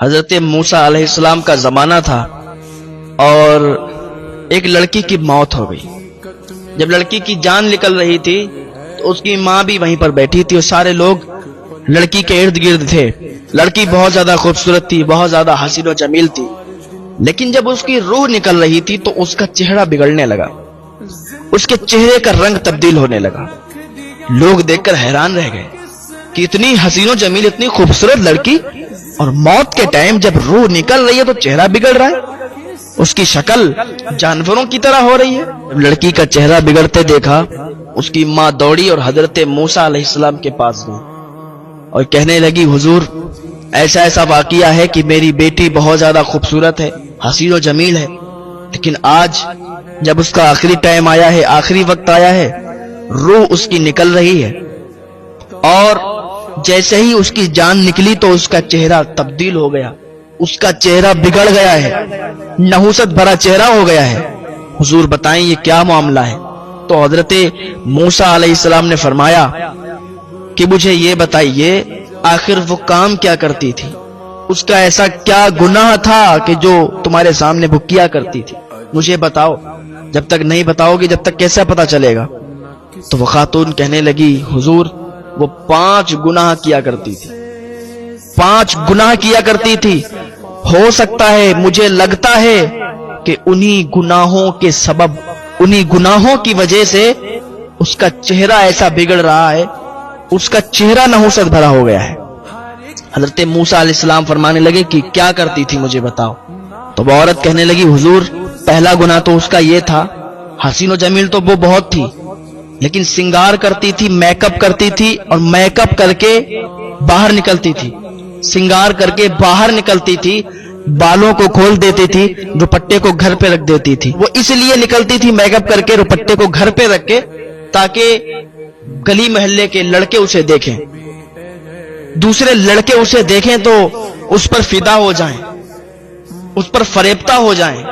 حضرت موسیٰ علیہ السلام کا زمانہ تھا اور ایک لڑکی کی موت ہو گئی۔ جب لڑکی کی جان نکل رہی تھی تو اس کی ماں بھی وہیں پر بیٹھی تھی اور سارے لوگ لڑکی کے ارد گرد تھے۔ لڑکی بہت زیادہ خوبصورت تھی، بہت زیادہ حسین و جمیل تھی، لیکن جب اس کی روح نکل رہی تھی تو اس کا چہرہ بگڑنے لگا، اس کے چہرے کا رنگ تبدیل ہونے لگا۔ لوگ دیکھ کر حیران رہ گئے کہ اتنی حسین و جمیل، اتنی خوبصورت لڑکی، اور موت کے ٹائم جب روح نکل رہی ہے تو چہرہ بگڑ رہا ہے، اس کی شکل جانوروں کی طرح ہو رہی ہے۔ جب لڑکی کا چہرہ بگڑتے دیکھا، اس کی ماں دوڑی اور حضرت موسیٰ علیہ السلام کے پاس گئی اور کہنے لگی، حضور ایسا ایسا واقعہ ہے کہ میری بیٹی بہت زیادہ خوبصورت ہے، حسین و جمیل ہے، لیکن آج جب اس کا آخری ٹائم آیا ہے، آخری وقت آیا ہے، روح اس کی نکل رہی ہے، اور جیسے ہی اس کی جان نکلی تو اس کا چہرہ تبدیل ہو گیا، اس کا چہرہ بگڑ گیا ہے، نحوست بھرا چہرہ ہو گیا ہے۔ حضور بتائیں یہ کیا معاملہ ہے؟ تو حضرت موسیٰ علیہ السلام نے فرمایا کہ مجھے یہ بتائیے، آخر وہ کام کیا کرتی تھی؟ اس کا ایسا کیا گناہ تھا کہ جو تمہارے سامنے وہ کیا کرتی تھی؟ مجھے بتاؤ، جب تک نہیں بتاؤ گی جب تک کیسا پتا چلے گا؟ تو وہ خاتون کہنے لگی، حضور وہ 5 گناہ کیا کرتی تھی، 5 گناہ کیا کرتی تھی۔ ہو سکتا ہے، مجھے لگتا ہے کہ انہی گناہوں کے سبب، انہی گناہوں کی وجہ سے اس کا چہرہ ایسا بگڑ رہا ہے، اس کا چہرہ نحوست بھرا ہو گیا ہے۔ حضرت موسیٰ علیہ السلام فرمانے لگے کہ کیا کرتی تھی مجھے بتاؤ۔ تو وہ عورت کہنے لگی، حضور پہلا گناہ تو اس کا یہ تھا، حسین و جمیل تو وہ بہت تھی، لیکن سنگار کرتی تھی، میک اپ کرتی تھی، اور میک اپ کر کے باہر نکلتی تھی، سنگار کر کے باہر نکلتی تھی، بالوں کو کھول دیتی تھی، دوپٹے کو گھر پہ رکھ دیتی تھی۔ وہ اس لیے نکلتی تھی میک اپ کر کے، دوپٹے کو گھر پہ رکھ کے، تاکہ گلی محلے کے لڑکے اسے دیکھیں، دوسرے لڑکے اسے دیکھیں تو اس پر فدا ہو جائیں، اس پر فریبتہ ہو جائیں۔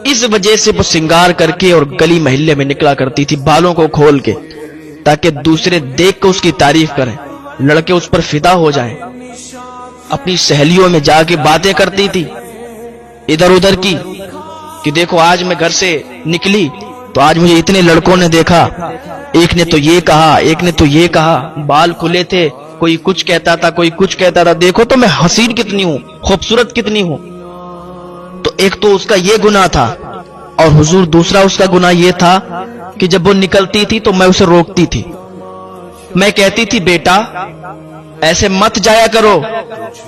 اس وجہ سے وہ سنگار کر کے اور گلی محلے میں نکلا کرتی تھی، بالوں کو کھول کے، تاکہ دوسرے دیکھ کے اس کی تعریف کریں، لڑکے اس پر فدا ہو جائیں۔ اپنی سہیلیوں میں جا کے باتیں کرتی تھی ادھر ادھر کی کہ دیکھو آج میں گھر سے نکلی تو آج مجھے اتنے لڑکوں نے دیکھا، ایک نے تو یہ کہا، ایک نے تو یہ کہا، بال کھلے تھے، کوئی کچھ کہتا تھا، کوئی کچھ کہتا تھا، دیکھو تو میں حسین کتنی ہوں، خوبصورت کتنی ہوں۔ تو ایک تو اس کا یہ گناہ تھا، اور حضور دوسرا اس کا گناہ یہ تھا کہ جب وہ نکلتی تھی تو میں اسے روکتی تھی، میں کہتی تھی بیٹا ایسے مت جایا کرو،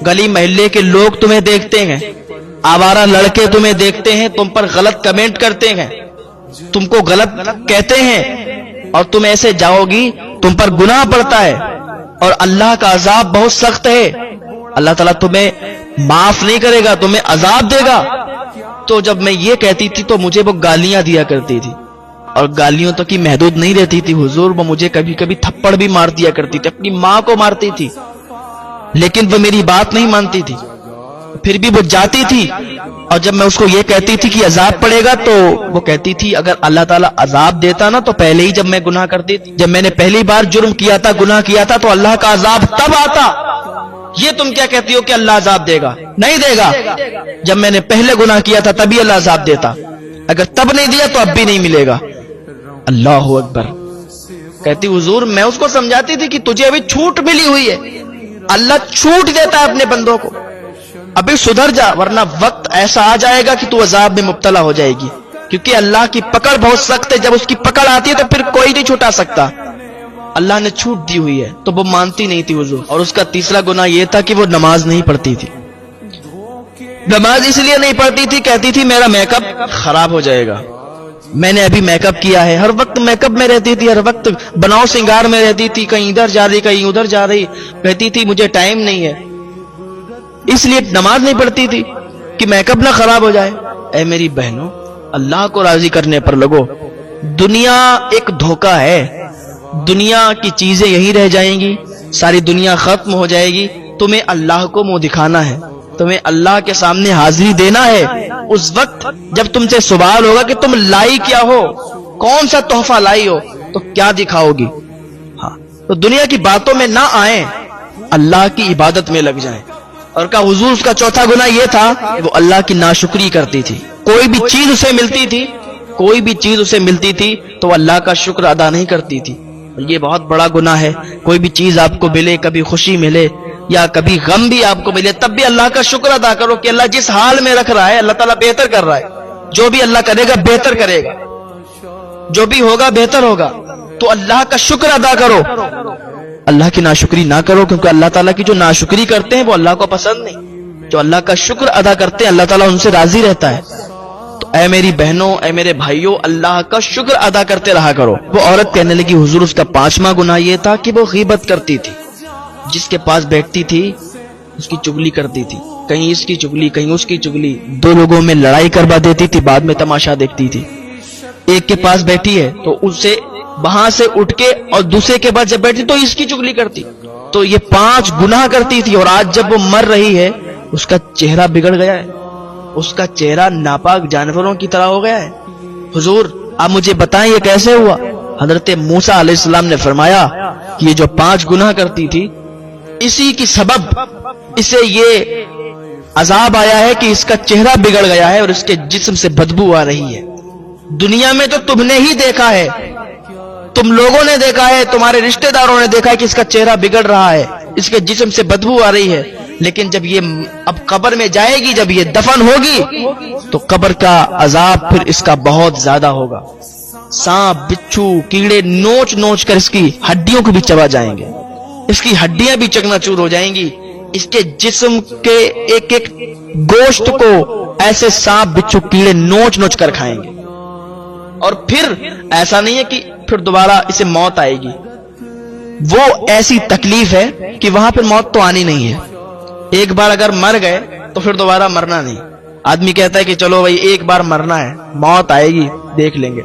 گلی محلے کے لوگ تمہیں دیکھتے ہیں، آوارہ لڑکے تمہیں دیکھتے ہیں، تم پر غلط کمنٹ کرتے ہیں، تم کو غلط کہتے ہیں، اور تم ایسے جاؤ گی تم پر گناہ پڑتا ہے، اور اللہ کا عذاب بہت سخت ہے، اللہ تعالیٰ تمہیں معاف نہیں کرے گا، تمہیں عذاب دے گا۔ تو جب میں یہ کہتی تھی تو مجھے وہ گالیاں دیا کرتی تھی، اور گالیوں تک ہی محدود نہیں رہتی تھی حضور، وہ مجھے کبھی کبھی تھپڑ بھی مار دیا کرتی تھی، اپنی ماں کو مارتی تھی، لیکن وہ میری بات نہیں مانتی تھی، پھر بھی وہ جاتی تھی، اور جب میں اس کو یہ کہتی تھی کہ عذاب پڑے گا تو وہ کہتی تھی اگر اللہ تعالیٰ عذاب دیتا نا تو پہلے ہی جب میں گناہ کرتی تھی، جب میں نے پہلی بار جرم کیا تھا، گناہ کیا تھا، تو اللہ کا عذاب تب آتا، یہ تم کیا کہتی ہو کہ اللہ عذاب دے گا؟ نہیں دے گا، جب میں نے پہلے گناہ کیا تھا تبھی اللہ عذاب دیتا، اگر تب نہیں دیا تو اب بھی نہیں ملے گا۔ اللہ اکبر۔ کہتی حضور میں اس کو سمجھاتی تھی کہ تجھے ابھی چھوٹ ملی ہوئی ہے، اللہ چھوٹ دیتا ہے اپنے بندوں کو، ابھی سدھر جا ورنہ وقت ایسا آ جائے گا کہ تو عذاب میں مبتلا ہو جائے گی، کیونکہ اللہ کی پکڑ بہت سخت ہے، جب اس کی پکڑ آتی ہے تو پھر کوئی نہیں چھٹا سکتا۔ اللہ نے چھوٹ دی ہوئی ہے تو وہ مانتی نہیں تھی حضور۔ اور اس کا تیسرا گناہ یہ تھا کہ وہ نماز نہیں پڑھتی تھی، نماز اس لیے نہیں پڑھتی تھی، کہتی تھی میرا میک اپ خراب ہو جائے گا، میں نے ابھی میک اپ کیا ہے، ہر وقت میک اپ میں رہتی تھی، ہر وقت بناؤ سنگار میں رہتی تھی، کہیں ادھر جا رہی کہیں ادھر جا رہی، کہتی تھی مجھے ٹائم نہیں ہے، اس لیے نماز نہیں پڑھتی تھی کہ میک اپ نہ خراب ہو جائے۔ اے میری بہنوں، اللہ کو راضی کرنے پر لگو، دنیا ایک دھوکہ ہے، دنیا کی چیزیں یہیں رہ جائیں گی، ساری دنیا ختم ہو جائے گی، تمہیں اللہ کو منہ دکھانا ہے، تمہیں اللہ کے سامنے حاضری دینا ہے، اس وقت جب تم سے سوال ہوگا کہ تم لائی کیا ہو، کون سا تحفہ لائی ہو، تو کیا دکھاؤ گی؟ ہاں، تو دنیا کی باتوں میں نہ آئیں، اللہ کی عبادت میں لگ جائیں، اور کہا حضور اس کا چوتھا گناہ یہ تھا کہ وہ اللہ کی ناشکری کرتی تھی. کوئی بھی چیز اسے ملتی تھی، کوئی بھی چیز اسے ملتی تھی تو وہ اللہ کا شکر ادا نہیں کرتی تھی. یہ بہت بڑا گناہ ہے. کوئی بھی چیز آپ کو ملے، کبھی خوشی ملے یا کبھی غم بھی آپ کو ملے، تب بھی اللہ کا شکر ادا کرو کہ اللہ جس حال میں رکھ رہا ہے اللہ تعالیٰ بہتر کر رہا ہے. جو بھی اللہ کرے گا بہتر کرے گا، جو بھی ہوگا بہتر ہوگا. تو اللہ کا شکر ادا کرو، اللہ کی ناشکری نہ کرو، کیونکہ اللہ تعالیٰ کی جو ناشکری کرتے ہیں وہ اللہ کو پسند نہیں. جو اللہ کا شکر ادا کرتے ہیں اللہ تعالیٰ ان سے راضی رہتا ہے. تو اے میری بہنوں، اے میرے بھائیوں، اللہ کا شکر ادا کرتے رہا کرو. وہ عورت کہنے لگی حضور اس کا 5واں گناہ یہ تھا کہ وہ غیبت کرتی تھی. جس کے پاس بیٹھتی تھی اس کی چگلی کرتی تھی، کہیں اس کی چگلی کہیں اس کی چگلی. 2 لوگوں میں لڑائی کروا دیتی تھی، بعد میں تماشا دیکھتی تھی. ایک کے پاس بیٹھی ہے تو اسے وہاں سے اٹھ کے اور دوسرے کے پاس جب بیٹھی تو اس کی چگلی کرتی. تو یہ 5 گناہ کرتی تھی. اور آج جب وہ مر رہی ہے اس کا چہرہ بگڑ گیا ہے، اس کا چہرہ ناپاک جانوروں کی طرح ہو گیا ہے. حضور آپ مجھے بتائیں یہ کیسے ہوا؟ حضرت موسیٰ علیہ السلام نے فرمایا کہ یہ جو 5 گناہ کرتی تھی اسی کی سبب اسے یہ عذاب آیا ہے کہ اس کا چہرہ بگڑ گیا ہے اور اس کے جسم سے بدبو آ رہی ہے. دنیا میں تو تم نے ہی دیکھا ہے، تم لوگوں نے دیکھا ہے، تمہارے رشتہ داروں نے دیکھا ہے کہ اس کا چہرہ بگڑ رہا ہے، اس کے جسم سے بدبو آ رہی ہے. لیکن جب یہ اب قبر میں جائے گی، جب یہ دفن ہوگی تو قبر کا عذاب پھر اس کا بہت زیادہ ہوگا. سانپ، بچھو، کیڑے نوچ نوچ کر اس کی ہڈیوں کو بھی چبا جائیں گے، اس کی ہڈیاں بھی چکنا چور ہو جائیں گی. اس کے جسم کے ایک ایک گوشت کو ایسے سانپ، بچھو، کیڑے نوچ نوچ کر کھائیں گے. اور پھر ایسا نہیں ہے کہ پھر دوبارہ اسے موت آئے گی. وہ ایسی تکلیف ہے کہ وہاں پھر موت تو آنی نہیں ہے. ایک بار اگر مر گئے تو پھر دوبارہ مرنا نہیں. آدمی کہتا ہے کہ چلو بھائی ایک بار مرنا ہے، موت آئے گی دیکھ لیں گے.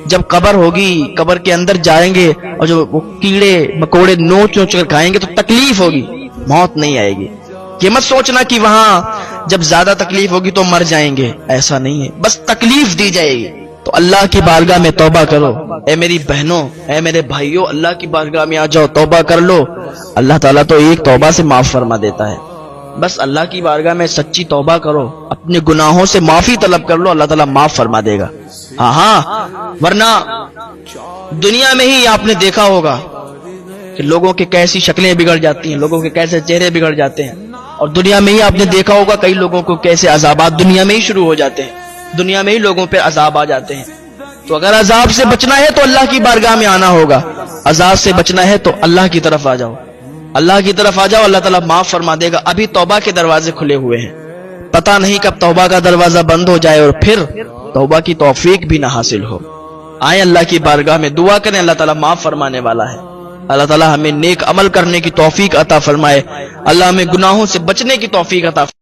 جب قبر ہوگی، قبر کے اندر جائیں گے اور جو وہ کیڑے مکوڑے نوچ نوچ کر کھائیں گے تو تکلیف ہوگی، موت نہیں آئے گی. یہ مت سوچنا کہ وہاں جب زیادہ تکلیف ہوگی تو مر جائیں گے، ایسا نہیں ہے، بس تکلیف دی جائے گی. تو اللہ کی بارگاہ میں توبہ کرو. اے میری بہنوں، اے میرے بھائیوں، اللہ کی بارگاہ میں آ جاؤ، توبہ کر لو. اللہ تعالیٰ تو ایک توبہ سے معاف فرما دیتا ہے. بس اللہ کی بارگاہ میں سچی توبہ کرو، اپنے گناہوں سے معافی طلب کر لو، اللہ تعالیٰ معاف فرما دے گا. ہاں ورنہ دنیا میں ہی آپ نے دیکھا ہوگا کہ لوگوں کے کیسی شکلیں بگڑ جاتی ہیں، لوگوں کے کیسے چہرے بگڑ جاتے ہیں. اور دنیا میں ہی آپ نے دیکھا ہوگا کئی لوگوں کو کیسے عذابات دنیا میں ہی شروع ہو جاتے ہیں، دنیا میں ہی لوگوں پہ عذاب آ جاتے ہیں. تو اگر عذاب سے بچنا ہے تو اللہ کی بارگاہ میں آنا ہوگا، عذاب سے بچنا ہے تو اللہ کی طرف آ جاؤ، اللہ کی طرف آ جاؤ، اللہ تعالیٰ معاف فرما دے گا. ابھی توبہ کے دروازے کھلے ہوئے ہیں، پتہ نہیں کب توبہ کا دروازہ بند ہو جائے اور پھر توبہ کی توفیق بھی نہ حاصل ہو. آئیں اللہ کی بارگاہ میں دعا کریں، اللہ تعالیٰ معاف فرمانے والا ہے. اللہ تعالیٰ ہمیں نیک عمل کرنے کی توفیق عطا فرمائے، اللہ ہمیں گناہوں سے بچنے کی توفیق عطا فرمائے.